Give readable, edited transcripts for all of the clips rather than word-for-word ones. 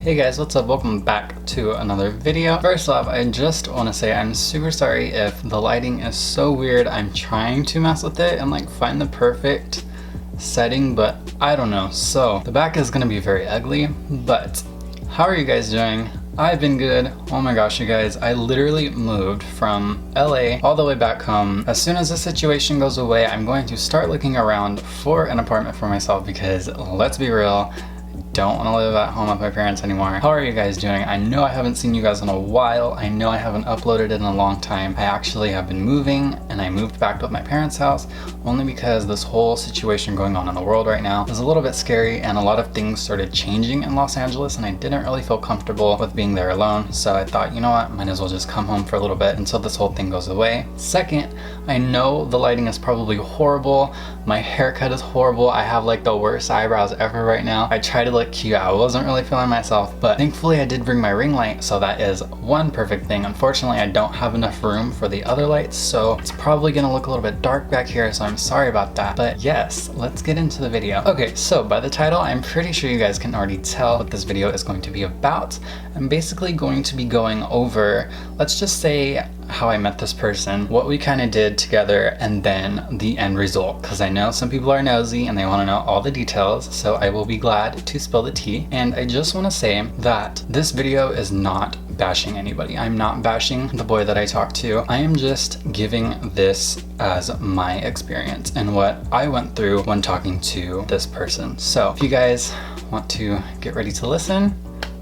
Hey guys, what's up? Welcome back to another video. First off, I just want to say I'm super sorry if the lighting is so weird. I'm trying to mess with it and like find the perfect setting, but I don't know. So the back is going to be very ugly, but how are you guys doing? I've been good. Oh my gosh, you guys, I literally moved from LA all the way back home. As soon as the situation goes away, I'm going to start looking around for an apartment for myself because let's be real, don't want to live at home with my parents anymore. How are you guys doing? I know I haven't seen you guys in a while. I know I haven't uploaded in a long time. I actually have been moving and I moved back to my parents' house only because this whole situation going on in the world right now is a little bit scary and a lot of things started changing in Los Angeles and I didn't really feel comfortable with being there alone. So I thought, you know what, might as well just come home for a little bit until this whole thing goes away. Second, I know the lighting is probably horrible. My haircut is horrible. I have like the worst eyebrows ever right now. I try to look cute. I wasn't really feeling myself, but thankfully I did bring my ring light, so that is one perfect thing. Unfortunately, I don't have enough room for the other lights, so it's probably gonna look a little bit dark back here, so I'm sorry about that. But yes, let's get into the video. Okay, so by the title, I'm pretty sure you guys can already tell what this video is going to be about. I'm basically going to be going over, let's just say, how I met this person, what we kind of did together, and then the end result, because I know some people are nosy and they want to know all the details, so I will be glad to spill the tea. And I just want to say that this video is not bashing anybody. I'm not bashing the boy that I talked to. I am just giving this as my experience and what I went through when talking to this person. So if you guys want to get ready to listen,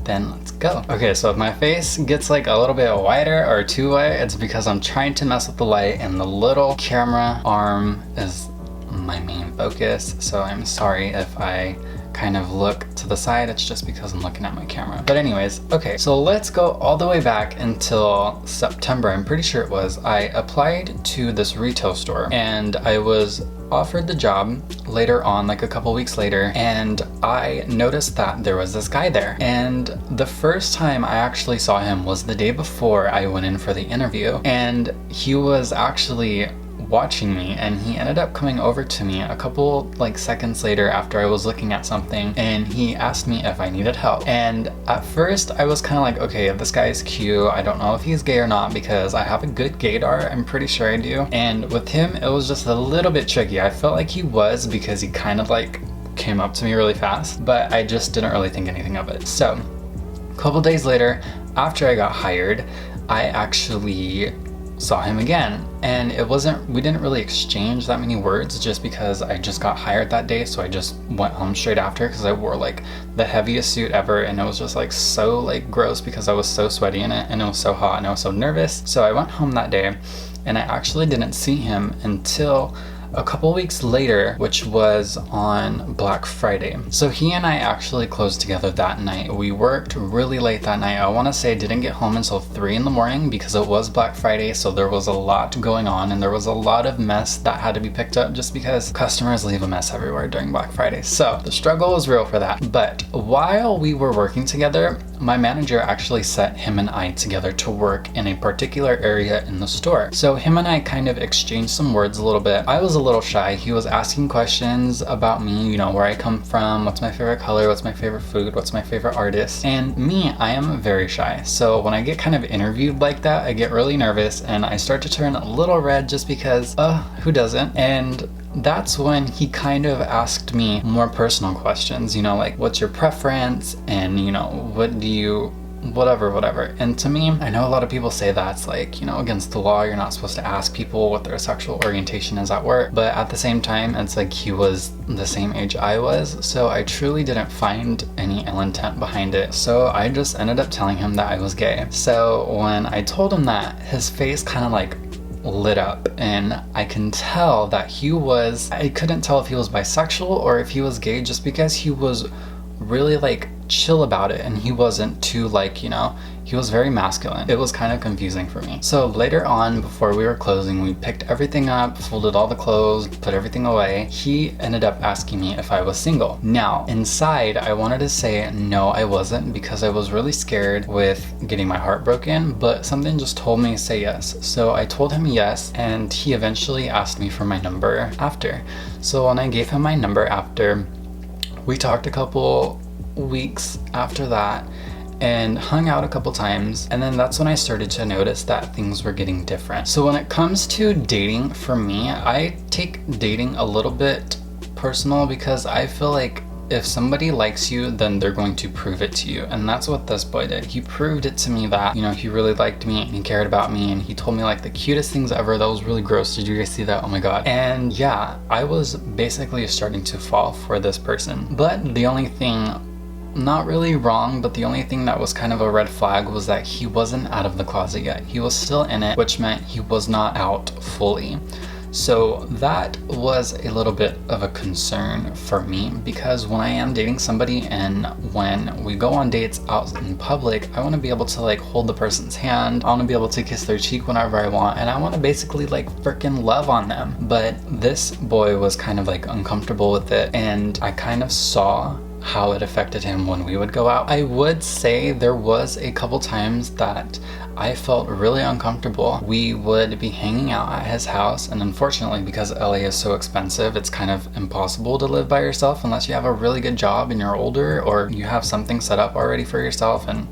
then let's go. Okay, so if my face gets like a little bit wider or too white, it's because I'm trying to mess with the light and the little camera arm is my main focus. So I'm sorry if I kind of look to the side, it's just because I'm looking at my camera. But anyways, okay, so let's go all the way back until September, I'm pretty sure it was. I applied to this retail store and I was offered the job later on, like a couple weeks later, and I noticed that there was this guy there. And the first time I actually saw him was the day before I went in for the interview, and he was actually watching me, and he ended up coming over to me a couple like seconds later after I was looking at something, and he asked me if I needed help. And at first I was kind of like, okay, this guy is cute. I don't know if he's gay or not because I have a good gaydar, I'm pretty sure I do. And with him it was just a little bit tricky. I felt like he was because he kind of like came up to me really fast, but I just didn't really think anything of it. So a couple days later, after I got hired, I actually saw him again, and we didn't really exchange that many words just because I just got hired that day, so I just went home straight after because I wore like the heaviest suit ever, and it was just like so like gross because I was so sweaty in it and it was so hot and I was so nervous. So I went home that day and I actually didn't see him until a couple weeks later, which was on Black Friday. So he and I actually closed together that night. We worked really late that night. I want to say I didn't get home until 3 in the morning because it was Black Friday, so there was a lot going on and there was a lot of mess that had to be picked up just because customers leave a mess everywhere during Black Friday. So the struggle was real for that. But while we were working together, my manager actually set him and I together to work in a particular area in the store. So him and I kind of exchanged some words a little bit. I was a little shy. He was asking questions about me, you know, where I come from, what's my favorite color, what's my favorite food, what's my favorite artist. And me, I am very shy. So when I get kind of interviewed like that, I get really nervous and I start to turn a little red just because, who doesn't? And that's when he kind of asked me more personal questions, you know, like what's your preference and, you know, what do you, whatever. And to me, I know a lot of people say that's like, you know, against the law, you're not supposed to ask people what their sexual orientation is at work, but at the same time, it's like he was the same age I was, so I truly didn't find any ill intent behind it. So I just ended up telling him that I was gay. So when I told him that, his face kind of like lit up, and I can tell that I couldn't tell if he was bisexual or if he was gay just because he was really like chill about it and he wasn't too like, you know, he was very masculine. It was kind of confusing for me. So later on, before we were closing, we picked everything up, folded all the clothes, put everything away. He ended up asking me if I was single. Now, inside, I wanted to say no, I wasn't, because I was really scared with getting my heart broken, but something just told me to say yes. So I told him yes, and he eventually asked me for my number after. So when I gave him my number after, we talked a couple weeks after that, and hung out a couple times, and then that's when I started to notice that things were getting different. So when it comes to dating, for me, I take dating a little bit personal because I feel like if somebody likes you, then they're going to prove it to you. And that's what this boy did. He proved it to me that, you know, he really liked me and he cared about me, and he told me like the cutest things ever. That was really gross. Did you guys see that? Oh my god. And yeah, I was basically starting to fall for this person. But the only thing, not really wrong, but the only thing that was kind of a red flag was that he wasn't out of the closet yet. He was still in it, which meant he was not out fully. So that was a little bit of a concern for me, because when I am dating somebody and when we go on dates out in public, I want to be able to like hold the person's hand. I want to be able to kiss their cheek whenever I want, and I want to basically like freaking love on them. But this boy was kind of like uncomfortable with it, and I kind of saw how it affected him when we would go out. I would say there was a couple times that I felt really uncomfortable. We would be hanging out at his house, and unfortunately, because LA is so expensive, it's kind of impossible to live by yourself unless you have a really good job and you're older, or you have something set up already for yourself and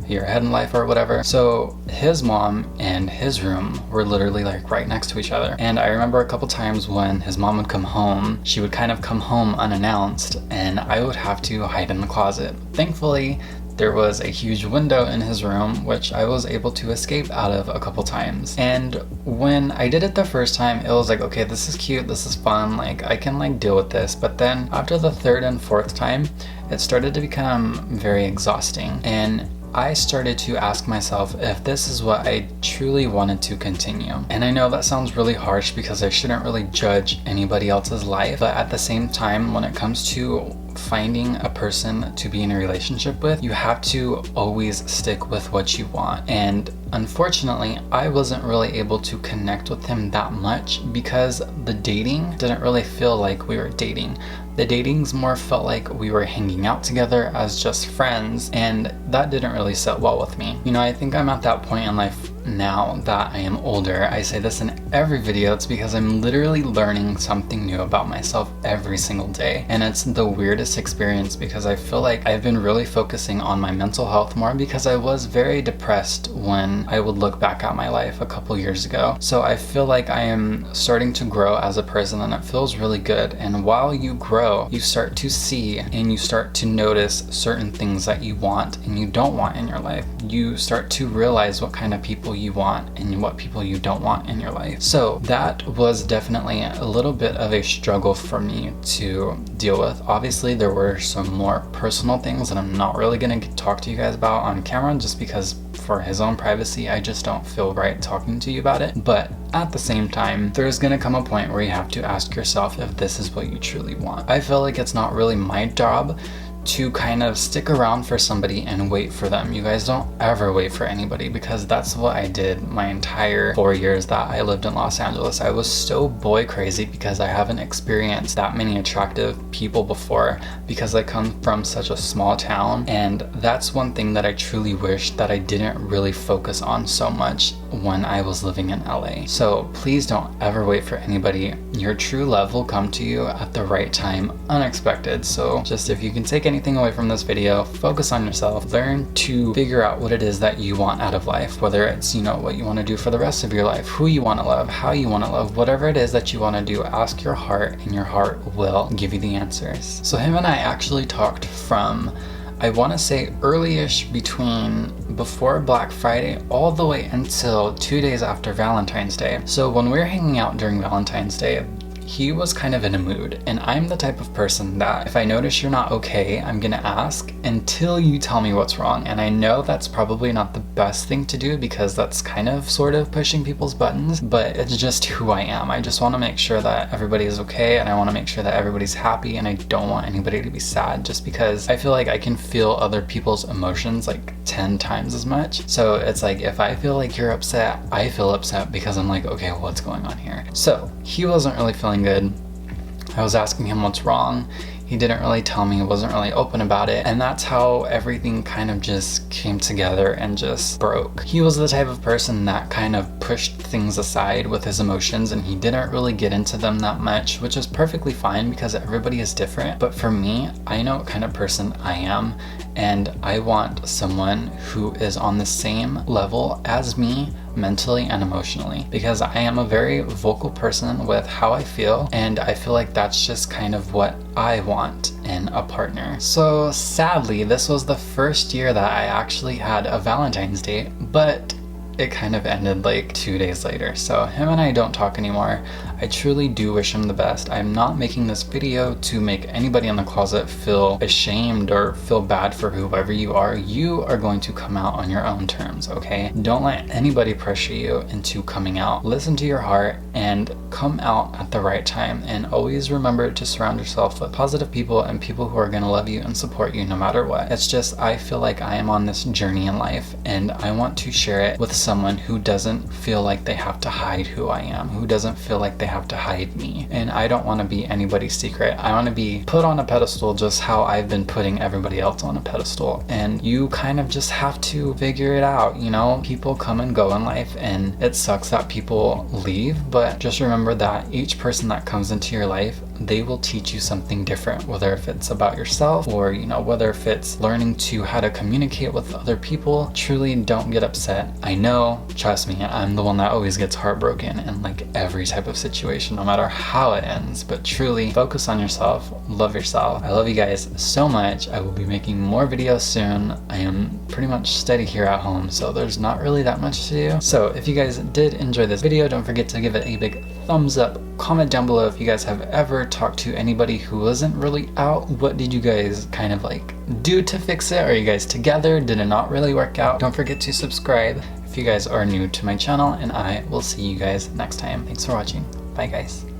you're ahead in life or whatever. So his mom and his room were literally like right next to each other. And I remember a couple times when his mom would come home, she would kind of come home unannounced, and I would have to hide in the closet. Thankfully, there was a huge window in his room, which I was able to escape out of a couple times. And when I did it the first time, it was like, okay, this is cute, this is fun, like I can like deal with this. But then after the third and fourth time, it started to become very exhausting. And I started to ask myself if this is what I truly wanted to continue. And I know that sounds really harsh because I shouldn't really judge anybody else's life, but at the same time, when it comes to finding a person to be in a relationship with, you have to always stick with what you want. And unfortunately, I wasn't really able to connect with him that much because the dating didn't really feel like we were dating. The datings more felt like we were hanging out together as just friends, and that didn't really sit well with me. You know, I think I'm at that point in life now that I am older. I say this in every video. It's because I'm literally learning something new about myself every single day. And it's the weirdest experience because I feel like I've been really focusing on my mental health more because I was very depressed when I would look back at my life a couple years ago. So I feel like I am starting to grow as a person, and it feels really good. And while you grow, you start to see and you start to notice certain things that you want and you don't want in your life. You start to realize what kind of people you want and what people you don't want in your life. So that was definitely a little bit of a struggle for me to deal with. Obviously, there were some more personal things that I'm not really going to talk to you guys about on camera just because for his own privacy, I just don't feel right talking to you about it. But at the same time, there's gonna come a point where you have to ask yourself if this is what you truly want. I feel like it's not really my job to kind of stick around for somebody and wait for them. You guys don't ever wait for anybody, because that's what I did my entire 4 years that I lived in Los Angeles. I was so boy crazy because I haven't experienced that many attractive people before because I come from such a small town, and that's one thing that I truly wish that I didn't really focus on so much when I was living in LA. So please don't ever wait for anybody. Your true love will come to you at the right time, unexpected. So just if you can take anything away from this video, focus on yourself. Learn to figure out what it is that you want out of life, whether it's, you know, what you want to do for the rest of your life, who you want to love, how you want to love, whatever it is that you want to do, ask your heart and your heart will give you the answers. So him and I actually talked from, I want to say early-ish between before Black Friday all the way until 2 days after Valentine's Day. So when we were hanging out during Valentine's Day, he was kind of in a mood, and I'm the type of person that if I notice you're not okay, I'm gonna ask until you tell me what's wrong. And I know that's probably not the best thing to do because that's kind of sort of pushing people's buttons, but it's just who I am. I just want to make sure that everybody is okay, and I want to make sure that everybody's happy, and I don't want anybody to be sad just because I feel like I can feel other people's emotions like 10 times as much. So it's like if I feel like you're upset, I feel upset because I'm like, okay, what's going on here? So he wasn't really feeling good. I was asking him what's wrong. He didn't really tell me, wasn't really open about it, and that's how everything kind of just came together and just broke. He was the type of person that kind of pushed things aside with his emotions, and he didn't really get into them that much, which is perfectly fine because everybody is different. But for me, I know what kind of person I am, and I want someone who is on the same level as me mentally and emotionally, because I am a very vocal person with how I feel, and I feel like that's just kind of what I want in a partner. So sadly, this was the first year that I actually had a Valentine's date, but it kind of ended like 2 days later. So him and I don't talk anymore. I truly do wish him the best. I'm not making this video to make anybody in the closet feel ashamed or feel bad for whoever you are. You are going to come out on your own terms, okay? Don't let anybody pressure you into coming out. Listen to your heart and come out at the right time. And always remember to surround yourself with positive people and people who are gonna love you and support you no matter what. It's just, I feel like I am on this journey in life, and I want to share it with someone who doesn't feel like they have to hide who I am, who doesn't feel like they have to hide me. And I don't want to be anybody's secret. I want to be put on a pedestal just how I've been putting everybody else on a pedestal. And you kind of just have to figure it out, you know? People come and go in life, and it sucks that people leave, but just remember that each person that comes into your life, they will teach you something different, whether if it's about yourself or, you know, whether if it's learning to how to communicate with other people. Truly don't get upset. I know, trust me, I'm the one that always gets heartbroken in like every type of situation, no matter how it ends, but truly focus on yourself, love yourself. I love you guys so much. I will be making more videos soon. I am pretty much steady here at home, so there's not really that much to do. So if you guys did enjoy this video, don't forget to give it a big thumbs up. Comment down below if you guys have ever talked to anybody who wasn't really out. What did you guys kind of like do to fix it? Are you guys together? Did it not really work out? Don't forget to subscribe if you guys are new to my channel, and I will see you guys next time. Thanks for watching. Bye guys.